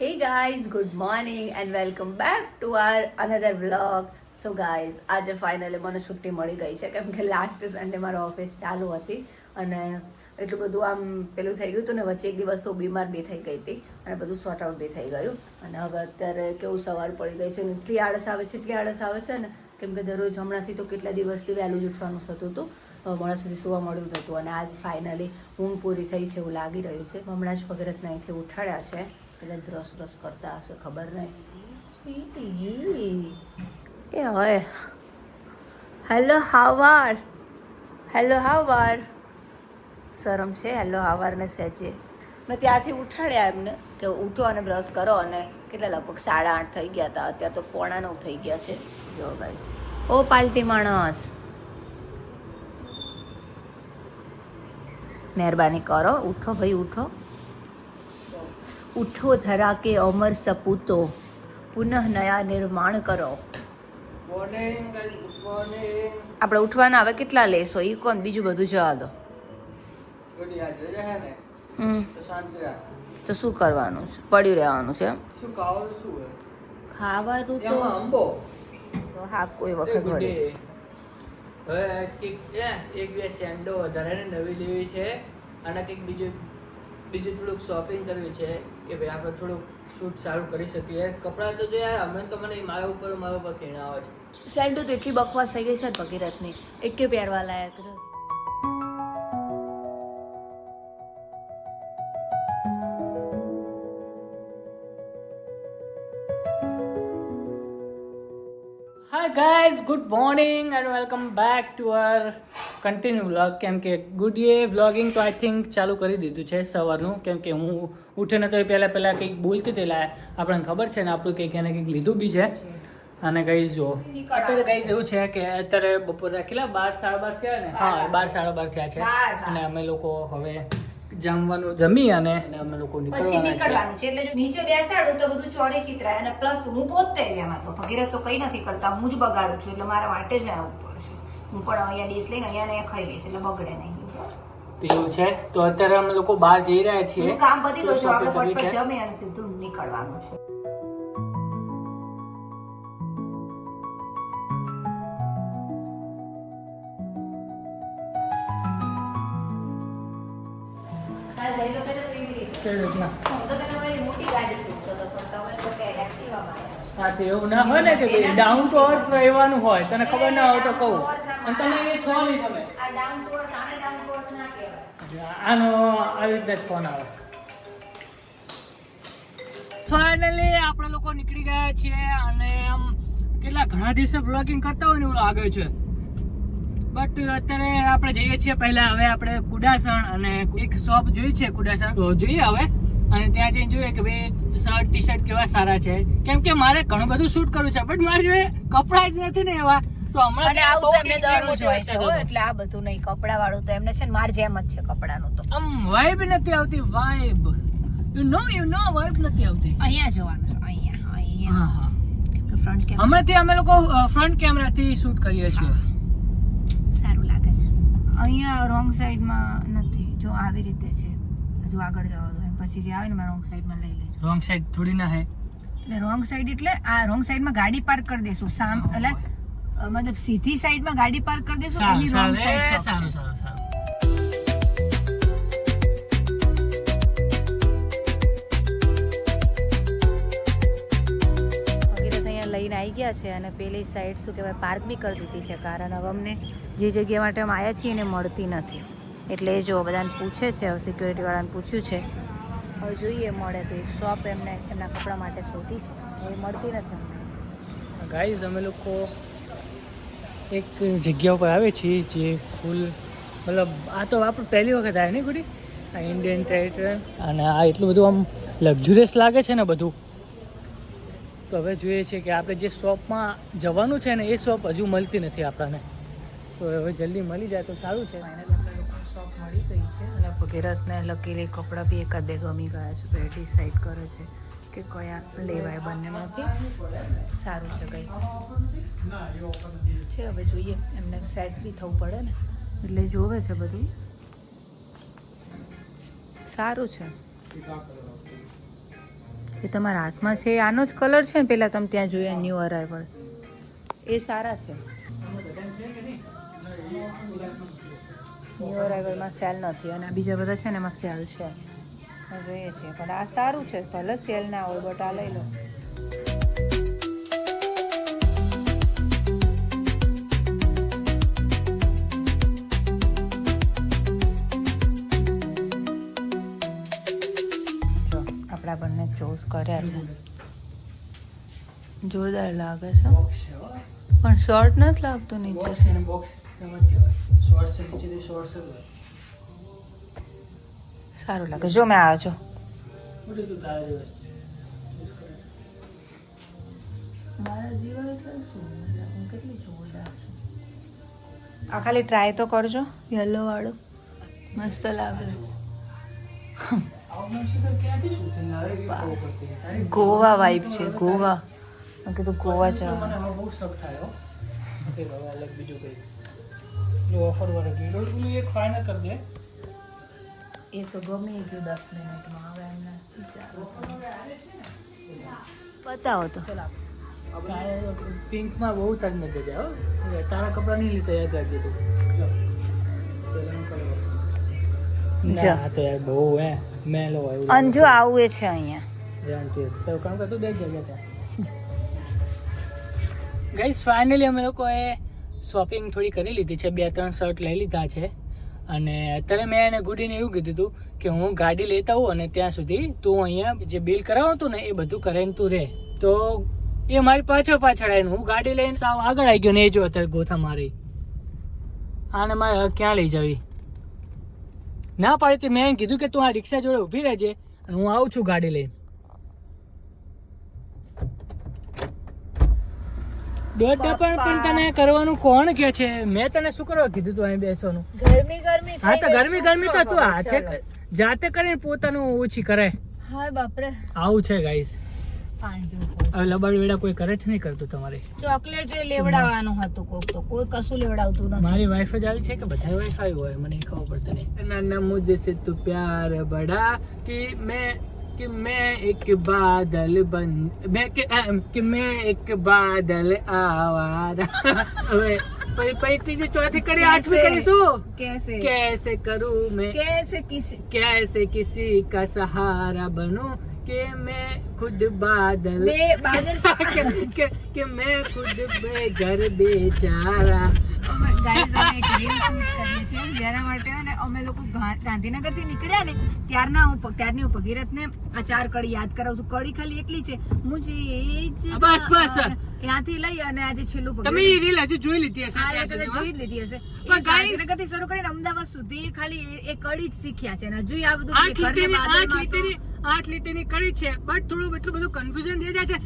Hey guys, good morning and welcome back to our another vlog. So guys, આજે finally મને છુટ્ટી મળી ગઈ છે કેમ કે લાસ્ટ સન્ડે મારો ઓફિસ ચાલુ હતી અને એટલું બધું આમ પેલું થઈ ગયું હતું ને વચ્ચે એક દિવસ તો બીમાર બી થઈ ગઈ હતી અને બધું સોર્ટ આઉટ બી થઈ ગયું અને હવે અત્યારે કેવું સવાર પડી ગઈ છે ને એટલી આળસ આવે છે ને કેમ કે દરરોજ હમણાંથી તો કેટલા દિવસથી વહેલું જ ઉઠવાનું થતું હતું મોડા સુધી સુવા મળ્યું હતું અને આજ ફાઇનલી ઊંઘ પૂરી થઈ છે એવું લાગી રહ્યું છે હમણાં જ ભગીરથને અહીંથી ઉઠાડ્યા છે એટલે દ્રસ કરતા હશે ખબર નહીં એ હોય હેલો હાવાર શરમ છે હેલો હાવાર ને સહેજે મેં ત્યાંથી ઉઠાડ્યા એમને કે ઉઠો અને બ્રશ કરો અને કેટલા લગભગ 8:30 થઈ ગયા હતા અત્યારે તો 8:45 થઈ ગયા છે જો ગાઈસ ઓ પાલટી માણસ મહેરબાની કરો ઉઠો ભાઈ ઉઠો ધરા કે અમર સપૂતો પુનઃ નયા નિર્માણ કરો આપણે ઉઠવાના હવે કેટલા લેશો એ કોણ બીજું બધું જવા દો તો શું કરવાનું છે પડ્યું રહેવાનું છે ખાવાનું તો હા કોઈ વખત હવે એક બે સેન્ડો વધારે નવી લેવી છે અને કંઈક બીજું થોડુંક શોપિંગ કરવી છે કે ભાઈ આપણે થોડુંક શૂટ સારું કરી શકીએ કપડાં તો જો યાર અમે તો મને મારા ઉપર ખીણા આવે છે સેન્ડો તો એટલી બકવાસ થઈ ગઈ છે ને ભગીરથની એક કે પહેરવા લાયક hi guys good morning and welcome back to our continue vlog કેમ કે ગુડ ડે વ્લોગિંગ તો આઈ થિંક ચાલુ કરી દીધું છે સવારનું કેમ કે હું ઉઠીને તો એ પહેલાં કંઈક બોલતી હતી આપણને ખબર છે ને આપણું કંઈક એને કંઈક લીધું બી છે અને ગાઈઝ જો અત્યારે ગાઈઝ એવું છે કે અત્યારે બપોરના કેટલા 12 થયા ને હા 12 થયા છે અને અમે લોકો હવે જમવાનું જમી અને અમે લોકો નીકળવાનું છે એટલે જો નીચે બેસાડું તો બધું ચોરી ચિત્રાય અને પ્લસ હું પોતે જ એમાં તો ભગીરથ તો કઈ નથી કરતા હું જ બગાડું છું એટલે મારા માટે જ આ ઉપર છે હું પણ અહીંયા ડીશ લઈને અહીંયા ખાઈ લઈશ એટલે બગડે નહીં એવું છે તો અત્યારે અમે લોકો બહાર જઈ રહ્યા છીએ કામ પતી ગયું છે આપણે ફટફટ જમી અને સીધું નીકળવાનું છે હા તો એવું ના હોય ને કે ડાઉન ટુ અર્થ રહેવાનું હોય તને ખબર ના હોય તો કહું અને તમે એ છો નહીં તમે આનો આવી રીતે જ ફોન આવે ફાઇનલી આપણે લોકો નીકળી ગયા છીએ અને આમ કેટલા ઘણા દિવસે બ્લોગિંગ કરતા હોય ને એવું લાગે છે બટ અત્યારે આપણે જઈએ છીએ પહેલા હવે આપણે કુડાસણ અને એક શોપ જોઈ છે કુડાસણ તો જોઈએ હવે અને ત્યાં જઈને જોઈએ કે ભાઈ શર્ટ ટી શર્ટ કેવા સારા છે કેમ કે મારે ઘણું બધું શૂટ કરવું છે બટ મારી જોડે કપડા જ નથી ને એવા તો હમણાં એટલે આ બધું નહીં કપડા વાળું તો એમને છે ને માર જેમ જ છે કપડાનું તો આમ વાઇબ નથી આવતી વાઇબ યુ નો વાઇબ નથી આવતી અહીંયા જવાનું અહીંયા હા હા ફ્રન્ટ કેમેરા હમણાંથી અમે લોકો ફ્રન્ટ કેમેરાથી શૂટ કરીએ છીએ સારું લાગે છે અહીંયા રોંગ સાઈડમાં નથી જો આવી રીતે છે હજુ આગળ જવા દો પછી જે આવે ને રોંગ સાઈડમાં લઈ લેજો રોંગ સાઈડ થોડી ના હે એટલે રોંગ સાઈડ એટલે આ રોંગ સાઈડમાં ગાડી પાર્ક કરી દેશું એટલે મતલબ સીધી સાઈડમાં ગાડી પાર્ક કરી દેશું એની રોંગ સાઈડ સારું લઈને આવી ગયા છે અને પેલી સાઈડ શું કહેવાય પાર્ક બી કરી દીધી છે કારણ હવે અમને જે જગ્યા માટે અમે આવ્યા છીએ એને મળતી નથી એટલે જો બધાને પૂછે છે સિક્યોરિટી વાળાને પૂછ્યું છે હવે જોઈએ મળે તો એક શોપ એમના કપડા માટે શોધી છે એ મળતી નથી ગાઈઝ અમે લોકો એક જગ્યા ઉપર આવે છીએ જે ફૂલ મતલબ આ તો આપણે પહેલી વખત આવે ને ગુડી આ ઇન્ડિયન ટેરિટરી અને આ એટલું બધું આમ લક્ઝુરિયસ લાગે છે ને બધું તો હવે જોઈએ છીએ કે આપણે જે શોપમાં જવાનું છે ને એ શોપ હજુ મળતી નથી આપણને તો હવે જલ્દી મળી જાય તો સારું છે શોપ મળી ગઈ છે અને ભગીરથને લકીલી કપડાં બી એકાદ બે ગમી ગયા છે તો એ ડિસાઈડ કરે છે કે કયા લેવાય બંનેમાંથી સારું છે કંઈ છે હવે જોઈએ એમને સેટ બી થવું પડે ને એટલે જોવે છે બધું સારું છે એ તમારા હાથમાં છે આનો જ કલર છે ને પેલા તમે ત્યાં જોયા ન્યૂ અરાઇવલ એ સારા છે. ન્યૂ અરાઇવલમાં સેલ નથી અને આ બીજા બધા છે ને એમાં સેલ છે જોઈએ છીએ પણ આ સારું છે ભલે સેલ ના હોય બટ આ લઈ લો. આપણા બંને ચોઝ કર્યા છે જોરદાર લાગે છે પણ શોર્ટ નથી લાગતું નીચે સારું લાગે જો મેં આવ્યો છો આ ખાલી ટ્રાય તો કરજો યલો વાળો મસ્ત લાગે ગોવા વાઇબ છે ગોવા મેં કીધું ગોવા જવાનું બહુ શોખ થયો અલગ બીજું કઈ જો ઓફર વાળું એક ફાઇનલ કરી દે એ તો ગમે ગયું 10 મિનિટમાં હવે એમને બતાવો તો પિંકમાં બહુ તારી મજા જાય તારા કપડા નહીં લીધા યાદ રાખજે તું આ તો યાર બહુ હે મેલો આવ્યું અંજુ આવું એ છે અહીંયા તો કામ કરતું દેખ જગ્યા ગાઈસ ફાઇનલી અમે લોકોએ શોપિંગ થોડી કરી લીધી છે 2-3 શર્ટ લઈ લીધા છે અને અત્યારે મેં એને ગુડીને એવું કીધું હતું કે હું ગાડી લેતા હોઉં અને ત્યાં સુધી તું અહીંયા જે બિલ કરાવતું હતું ને એ બધું કરાવીને તું રહે તો એ મારી પાછળ આવીને હું ગાડી લઈને સાવ આગળ આવી ગયો ને એ જો અત્યારે ગોથા મારી આને મારે ક્યાં લઈ જવી ના પાડી મેં એને કીધું કે તું આ રિક્ષા જોડે ઊભી રહેજે અને હું આવું છું ગાડી લઈને દોઢ પણ તને કરવાનું કોણ કે છે મેં તને શું કરવા કીધું તું અહીં બેસવાનું ગરમી હા તો ગરમી તો તું હાથે જાતે કરીને પોતાનું ઓછી કરે હા બાપરે આવું છે ગાઈસ હવે લબાડ વેડા કોઈ કરે જ નહીં કરતું તમારે ચોકલેટ લેવડાવવાનું હતું કોક તો કોઈ કશું લેવડાવતું નથી મારી વાઈફ જ આવી છે કે બધા વાઈફ આવી હોય મને ખબર પડતી નહીં નાના મુझे से तू प्यार बड़ा कि मैं एक बादल बन कि मैं एक बादल आवारा હવે પછી જે ચોથી કરી આઠમી કરીશું कैसे करूं मैं कैसे किसी का सहारा बनूं कि मैं खुद बादल कि मैं खुद बेघर बेचारा જેના માટે અમે લોકો ગાંધીનગર થી નીકળ્યા ને ત્યારની હું ભગીરથ ને આ 4 કડી યાદ કરાવું છું. કડી ખાલી એટલી છે મુજે બસ ત્યાંથી લઈ અને આજે છેલ્લું તમે રીલ હજુ જોઈ લીધી હશે જોઈ લીધી હશે ગાંધીનગર થી શરૂ કરીને અમદાવાદ સુધી ખાલી એ કડી જ શીખ્યા છે હજુ આ બધું 8 લીટરની કડી છે બટ થોડું એટલું બધું કન્ફ્યુઝન થઈ જાય છે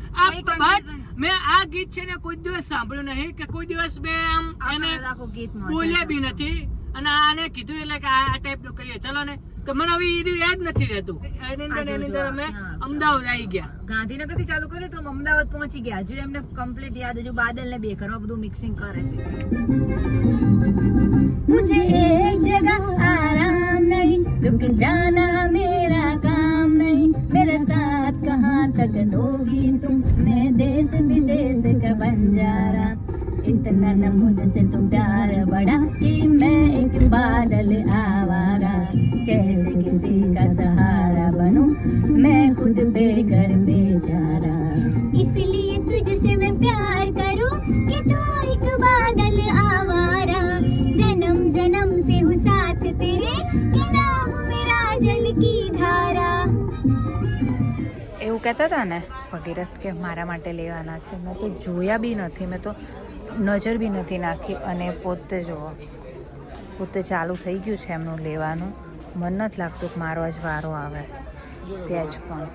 મેં આ ગીત છે ને કોઈ દિવસ સાંભળ્યું નહીં કે કોઈ દિવસ મેં આમ એને બોલ્યા બી નથી અને આને કીધું એટલે કે આ ટાઈપનું કરીએ ચલો ને તો મને હવે એ યાદ નથી રહેતું એની અંદર અમે અમદાવાદ આવી ગયા ગાંધીનગર થી ચાલુ કર્યું તો અમદાવાદ પહોંચી ગયા હજુ એમને કમ્પ્લીટ યાદ હજુ બાદલ ને બે કરવા બધું મિક્સિંગ કરે છે मुझे एक जगह आराम नहीं रुक जाना मेरा काम नहीं मेरा साथ कहाँ तक दोगी तुम मैं देश विदेश का बंजारा इतना न मुझसे तुम प्यार बड़ा कि मैं एक बादल आवारा कैसे किसी का सहारा बनूं मैं खुद बेघर बेचारा इसलिए तुझसे मैं प्यार करूं कि तू एक बादल आवारा जन्म जन्म से हूँ साथ तेरे के नाम मेरा जल की धारा એવું કહેતા હતા ને ભગીરથ કે મારા માટે લેવાના છે મેં તો જોયા બી નથી મેં તો નજર બી નથી નાખી અને પોતે ચાલુ થઈ ગયું છે એમનું લેવાનું મન નથી લાગતું કે મારો જ વારો આવે સહેજ પણ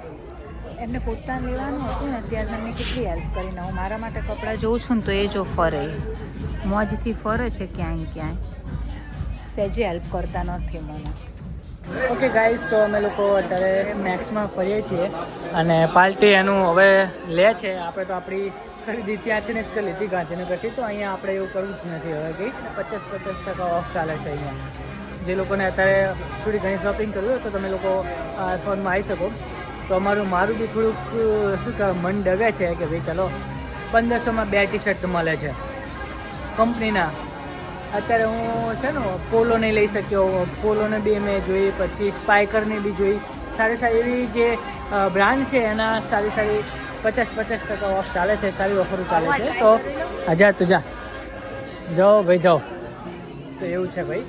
એમને પોતાને લેવાનું હતું ને ત્યારે એમને કેટલી હેલ્પ કરીને હું મારા માટે કપડાં જોઉં છું ને તો એ જો ફરે મોજથી ફરે છે ક્યાંય સહેજે હેલ્પ કરતા નથી મને ઓકે ગાઈસ તો અમે લોકો અત્યારે મેક્સમાં ફરીએ છીએ અને પાર્ટી એનું હવે લે છે આપણે તો આપણી ખરીદી ત્યાંથી જ કરી લીધી ગાંધીનગરથી તો અહીંયા આપણે એવું કરવું જ નથી હવે કંઈ 50% ઓફ ચાલે છે અહીંયા જે લોકોને અત્યારે થોડી ઘણી શોપિંગ કરવી હોય તો તમે લોકો ફોનમાં આવી શકો તો મારું બી થોડુંક શું કહેવાય મન ડગે છે કે ભાઈ ચલો 1500માં 2 ટી-શર્ટ મળે છે કંપનીના. અત્યારે હું છે ને પોલો નહીં લઈ શક્યો, પોલોને બી મેં જોઈ, પછી સ્પાઇકરની બી જોઈ. સારી એવી જે બ્રાન્ડ છે એના સારી 50% ઓફ ચાલે છે, સારી ઓફરો ચાલે છે. તો 1000 તો જાઓ ભાઈ જાઓ. તો એવું છે ભાઈ.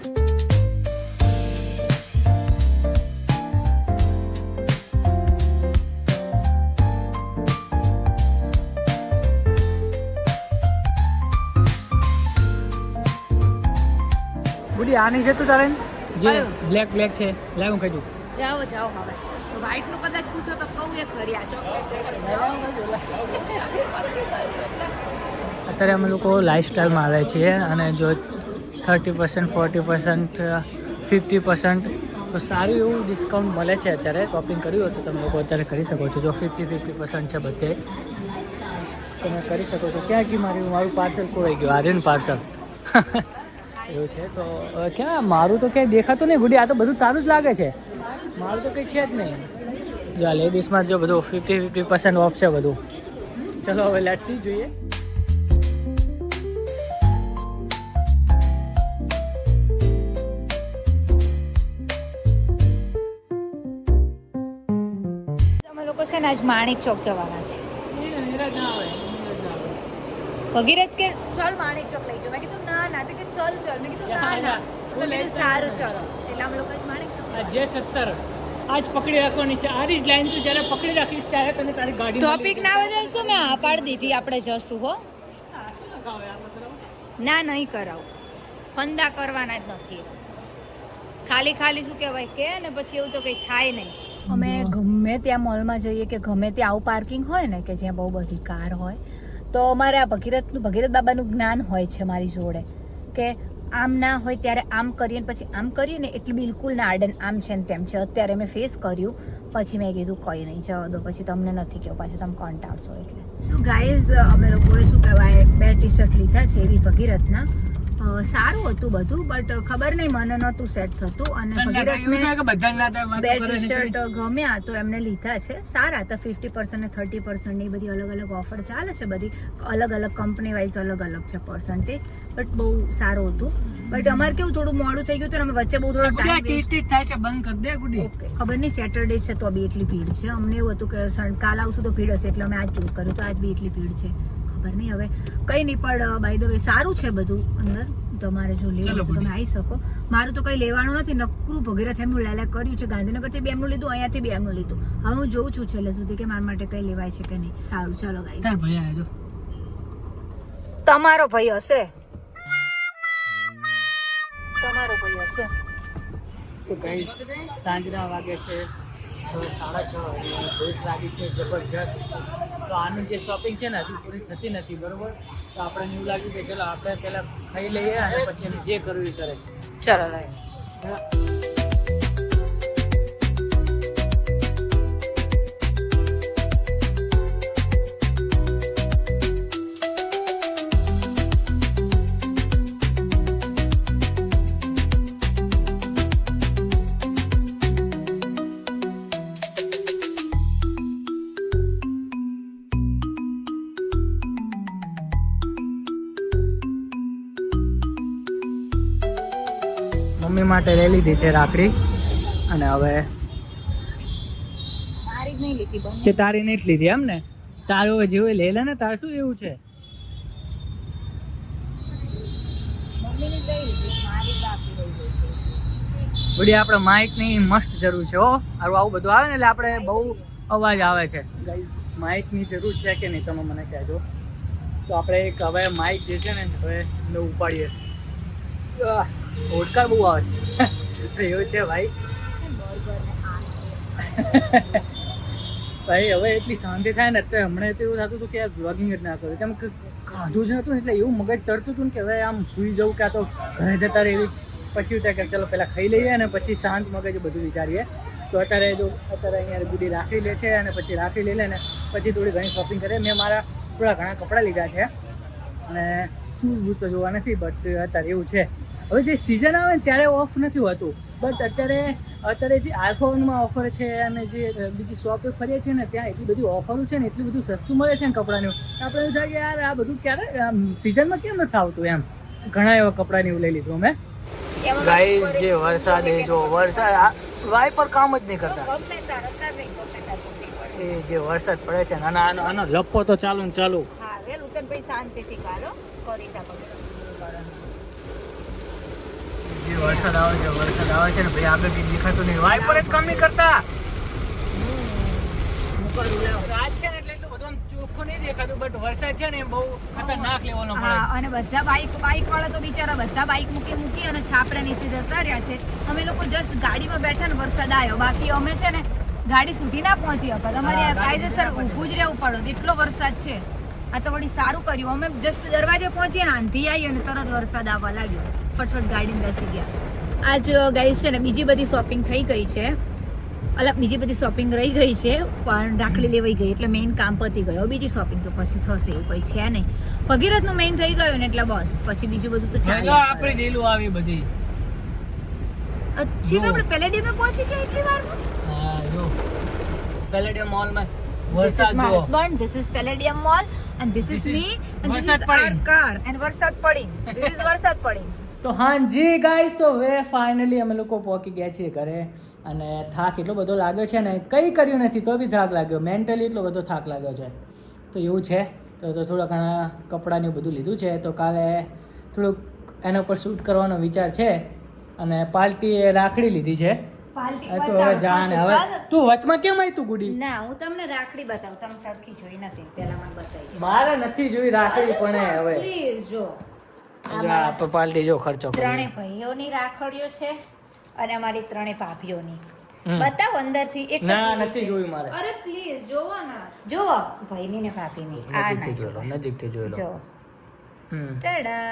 ગુડી આની છે તું તારે જે બ્લેક છે લાવ હું કહી દઉં. જાઓ હવે વ્હાઈટ નું કદાચ પૂછો તો કહું એ ખરી આ અત્યારે અમે લોકો લાઈફસ્ટાઈલમાં આવે છીએ અને જો 30%, 40%, 50% તો સારું એવું ડિસ્કાઉન્ટ મળે છે. અત્યારે શોપિંગ કર્યું હોય તો તમે લોકો અત્યારે કરી શકો છો. જો 50% છે બધે તમે કરી શકો છો. ક્યાં ગયું મારું પાર્સલ ખોવાઈ ગયું, આર્યન પાર્સલ એવું છે. તો ક્યાં મારું તો ક્યાંય દેખાતું નહીં ગુડી. આ તો બધું તારું જ લાગે છે, મારું તો કંઈ છે જ નહીં. જો આ લેડીઝમાં જો બધું 50% ઓફ છે બધું. ચલો હવે લેટ્સ સી જોઈએ. અમે લોકો છે ને આજ માણેક ચોક જવાના છે. ભગીરથ કે ચલ માણેક ચોક લઈ જાઓ. મેં કીધું ના તો કે ચલ મેં કીધું ના તો કીધું સારું ચલો. એટલે અમે લોકો આજ માણેક ચોક J17 આજ પકડી રાખવાની છે. આ જ લાઈન તું જ્યારે પકડી રાખીશ ત્યારે તને તારી ગાડી ટોપિક ના વધારશું. મેં હા પાડી દીધી આપણે જશું હો. ના નહીં કરાવું, ફંદા કરવાના જ નથી. ખાલી શું કહેવાય કે ને પછી એવું તો કંઈ થાય નહીં. અમે ગમે ત્યાં મોલમાં જઈએ કે ગમે ત્યાં આવું પાર્કિંગ હોય ને કે જ્યાં બહુ બધી કાર હોય તો અમારે આ ભગીરથ બાબાનું જ્ઞાન હોય છે મારી જોડે કે આમ ના હોય ત્યારે આમ કરીએ ને પછી આમ કરીએ ને એટલે બિલકુલ ના આડન આમ છે ને તેમ છે. અત્યારે મેં ફેસ કર્યું પછી મેં કીધું કંઈ નહીં જવા દો, પછી તમને નથી કહ્યું, પાછું તમે કંટાળશો. એટલે શું ગાઈઝ અમે લોકોએ શું કહેવાય 2 ટી-શર્ટ લીધા છે એવી ભગીરથના. સારું હતું બધું બટ ખબર નહીં મને નહોતું સેટ થતું. અને ભગીરથને 2 ટી-શર્ટ ગમ્યા તો એમને લીધા છે. સારા હતા 50% ને 30% ની બધી અલગ ઓફર ચાલે છે. બધી અલગ કંપની વાઇઝ અલગ છે પર્સન્ટેજ, બટ બહુ સારું હતું. બટ અમારે કેવું થોડું મોડું થઈ ગયું હતું, અમે વચ્ચે બહુ થોડો ટાઈમ થાય છે. બંધ કરી દે ગુડી. ખબર નહીં સેટરડે છે તો બી એટલી ભીડ છે. અમને એવું હતું કે કાલ આવશું તો ભીડ હશે એટલે અમે આજ ચૂઝ કર્યું તો આજ બી એટલી ભીડ છે. ખબર નહીં હવે કંઈ નહીં, પણ બાય ધ વે સારું છે બધું અંદર. તમારે જો લેવું તો તમે આવી શકો. મારું તો કંઈ લેવાનું નથી, નકરું ભગીરથ એમનું લાયક કર્યું છે. ગાંધીનગરથી બી એમનું લીધું, અહીંયાથી બી એમનું લીધું. હવે હું જોઉં છું છેલ્લે સુધી કે મારા માટે કંઈ લેવાય છે કે નહીં. સારું ચાલો ગાઈસ. તમારો ભાઈ હશે તો ગાઈસ સાંજના વાગે છે 6:30 અને ભૂખ લાગી છે જબરજસ્ત. તો આનું જે શોપિંગ છે ને હજુ પૂરી થતી નથી, બરોબર. તો આપણને એવું લાગ્યું કે ચલો આપણે પહેલાં ખાઈ લઈએ અને પછી એને જે કરવું એ કરે. ચાલો લાય. મમ્મી માટે લઈ લીધી છે રાખડી. અને હવે મારી જ નહીં લીધી બને. તે તારી નહીં જ લીધી એમ ને? તારું હવે જેવું લઈ લે ને. તાર શું એવું છે? મમ્મીની લઈ લીધી, મારી બાકી રહી ગઈ છે. બધી આપણે માઇકની મસ્ત જરૂર છે. આવું બધું આવે ને એટલે આપણે બહુ અવાજ આવે છે. ગાઈઝ માઇકની જરૂર છે કે નહીં તમે મને કહેજો. તો આપણે એક હવે માઇક જે છે ને હવે એને ઉપાડીએ. ઓડકાર બહુ આવે છે એવું છે ભાઈ. ભાઈ હવે એટલી શાંતિ થાય ને અત્યારે. હમણાં તો એવું થતું હતું કે બ્લોગિંગ જ ના કરું, કેમ કે ખાધું જ નહોતું એટલે એવું મગજ ચડતું હતું ને કે હવે આમ ભૂલી જવું કે આ તો ઘરે જતા રહેવી. પછી ઉઠે કે ચલો પહેલાં ખાઈ લઈએ અને પછી શાંત મગજ બધું વિચારીએ. તો અત્યારે અહીંયા ગુડી રાખડી લે છે અને પછી રાખડી લઈ લે ને પછી થોડી ઘણી શોપિંગ કરે. મેં મારા થોડા ઘણા કપડાં લીધા છે અને શૂઝ બૂઝ તો જોવા નથી, બટ અત્યારે એવું છે હવે જે સિઝન આવે ને ત્યારે ઓફ નથી હોતું, બટ અત્યારે જે આઈફોનમાં ઓફર છે અને જે બીજી શોપે ફરીએ છીએ ને ત્યાં એટલી બધી ઓફરો છે ને, એટલું બધું સસ્તું મળે છે ને કપડાનું, આપણે એવું થાય કે યાર આ બધું ક્યારે સિઝનમાં કેમ નથી આવતું એમ. ઘણા એવા કપડાને એવું લઈ લીધું અમે. ગાઈસ જે વરસાદ એ જો વરસાદ વાઇપર કામ જ નહીં કરતા. એ જે વરસાદ પડે છે ને આનો લપ્પો તો ચાલુ ને ચાલુ. હા વેલું તને ભાઈ શાંતિથી કાઢો કરી શકો. જે વરસાદ આવે છે ને ભાઈ આપણે કઈ દેખાતું નહીં, વાઇપર જ કામ નહીં કરતા. રાત છે ને એટલે એટલું બધું ચોખ્ખું નહીં દેખાતું, બટ વરસાદ છે ને એ બહુ ખતરનાક લેવલનો પડે છે. અને બધા બાઇક વાળા તો બિચારા બધા બાઇક મૂકી અને છાપરા નીચે જતા રહ્યા છે. અમે લોકો જસ્ટ ગાડીમાં બેઠા ને વરસાદ આવ્યો, બાકી અમે છે ને ગાડી સુધી ના પહોંચી હતા. તમારે કાયદેસર ઊભું જ રહેવું પડે, એટલો વરસાદ છે. આ તો વળી સારું કર્યું, અમે જસ્ટ દરવાજે પહોંચીએ ને આંધી આવી અને તરત વરસાદ આવવા લાગ્યો, ફટફટ ગાડીમાં બેસી ગયા. આજ ગાઈસ છે ને બીજી બધી શોપિંગ થઈ ગઈ છે, બીજી બધી શોપિંગ રહી ગઈ છે, પણ રાખડી લેવાઈ ગઈ એટલે મેઇન કામ પતી ગયો. બીજી શોપિંગ તો પછી થશે, એવું કઈ છે નહીં. ભગીરથ નું મેઇન થઈ ગયું ને એટલે બસ પછી બીજું બધું તો ચાલે. આપણી ડેલું આવી બધી અચ્છી આપણે પેલેડિયમ પહોંચી ગયા એટલી વારમાં. હા જો પેલેડિયમ મોલમાં વરસાદ જો. This is Palladium Mall and this is me and this is our car and વરસાદ પડી. This is વરસાદ પડી. તો હાજી ગાઈસ, તો હવે ફાઇનલી અમે લોકો પહોંચી ગયા છીએ ઘરે અને થાક એટલો બધો લાગ્યો છે ને, કંઈ કર્યું નથી તો બી થાક લાગ્યો, મેન્ટલી એટલો બધો થાક લાગ્યો છે. તો એવું છે, તો થોડા ઘણા કપડાને એવું બધું લીધું છે, તો કાલે થોડુંક એના ઉપર શૂટ કરવાનો વિચાર છે. અને પાર્ટીએ રાખડી લીધી છે. તો હવે જાને હવે તું વચમાં કેમ આવી તું ગુડી? ના હું તમને રાખડી બતાવું, તમે સરખી જોઈ નથી, પહેલા મને બતાવી. મારે નથી જોઈ રાખડી, પણ હવે પ્લીઝ જો પાર્ટી જો ખર્ચો ત્રણે ભાઈઓની રાખડીઓ છે અને અમારી ત્રણે ભાભીઓની. બતાવો અંદરથી એક. ના નથી જોઈ મારે. અરે પ્લીઝ જોવો ને, જોવો ભાઈની ને ભાભીની. આ નજીકથી જોઈ લો. જો ટાડા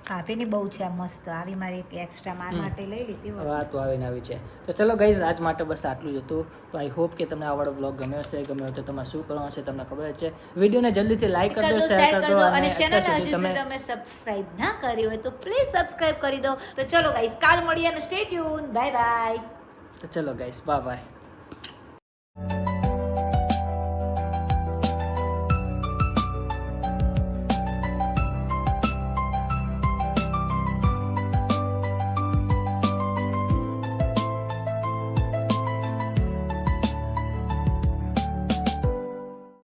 ભાભીની બહુ છે આ મસ્ત, આવી મારી એક એક્સ્ટ્રા માર માટે લઈ લીધી. વાત તો આવીને આવી છે. તો ચલો ગાઈઝ, આજ માટે બસ આટલું જ હતું. તો આઈ હોપ કે તમને આ વાળો બ્લોગ ગમ્યો હશે. ગમ્યો હોય તો તમારે શું કરવાનું છે તમને ખબર જ છે. વિડીયોને જલ્દીથી લાઈક કરી દો, શેર કરી દો અને ચેનલ હજુ સુધી તમે સબસ્ક્રાઇબ ના કરી હોય તો પ્લીઝ સબસ્ક્રાઇબ કરી દો. તો ચલો ગાઈઝ, કાલ મળીએ અને સ્ટે ટ્યુન. Bye bye. તો ચલો ગાઈઝ, બાય બાય.